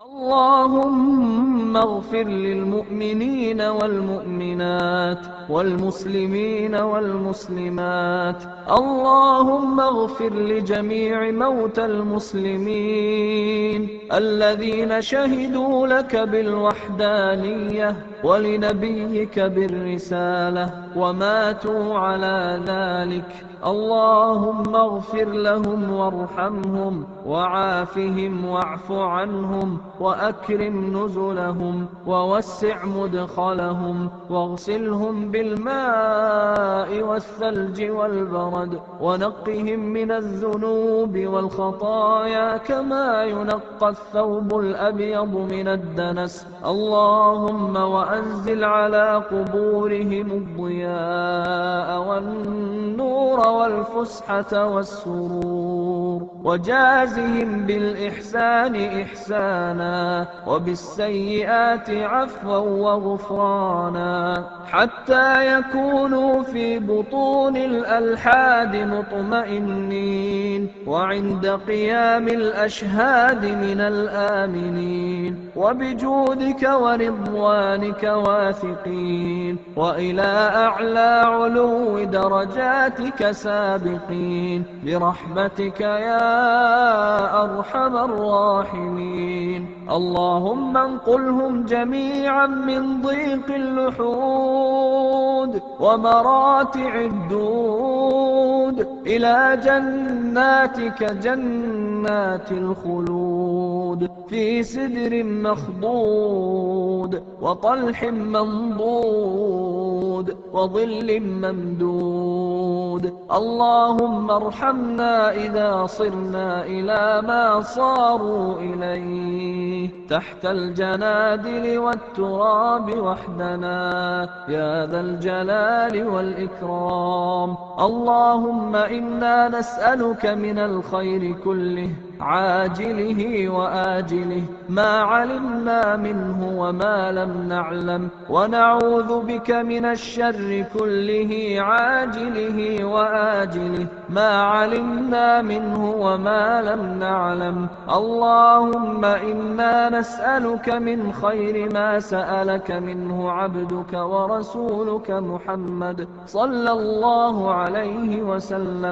اللهم اغفر للمؤمنين والمؤمنات والمسلمين والمسلمات. اللهم اغفر لجميع موتى المسلمين الذين شهدوا لك بالوحدانية ولنبيك بالرسالة وماتوا على ذلك. اللهم اغفر لهم وارحمهم وعافهم واعف عنهم وأكرم نزلهم ووسع مدخلهم واغسلهم بالماء والثلج والبرد ونقهم من الذنوب والخطايا كما ينقى الثوب الأبيض من الدنس. اللهم وأنزل على قبورهم الضياء والنور والفسحة والسرور وجازهم بالإحسان إحسانا وبالسيئات عفوا وغفرانا حتى يكونوا في بطون الألحاد مطمئنين وعند قيام الأشهاد من الآمنين وبجودك ورضوانك واثقين وإلى أعلى علو درجاتك سابقين برحمتك يا أرحم الراحمين. اللهم انقلهم جميعا من ضيق اللحود ومراتع الدود إلى جناتك جنات الخلود في سدر مخضود وطلح منضود وظل ممدود. اللهم ارحمنا إذا صرنا إلى ما صاروا إليه تحت الجنادل والتراب وحدنا يا ذا الجلال والإكرام. اللهم إنا نسألك من الخير كله عاجله وآجله ما علمنا منه وما لم نعلم ونعوذ بك من الشر كله عاجله وآجله ما علمنا منه وما لم نعلم. اللهم إنا نسألك من خير ما سألك منه عبدك ورسولك محمد صلى الله عليه وسلم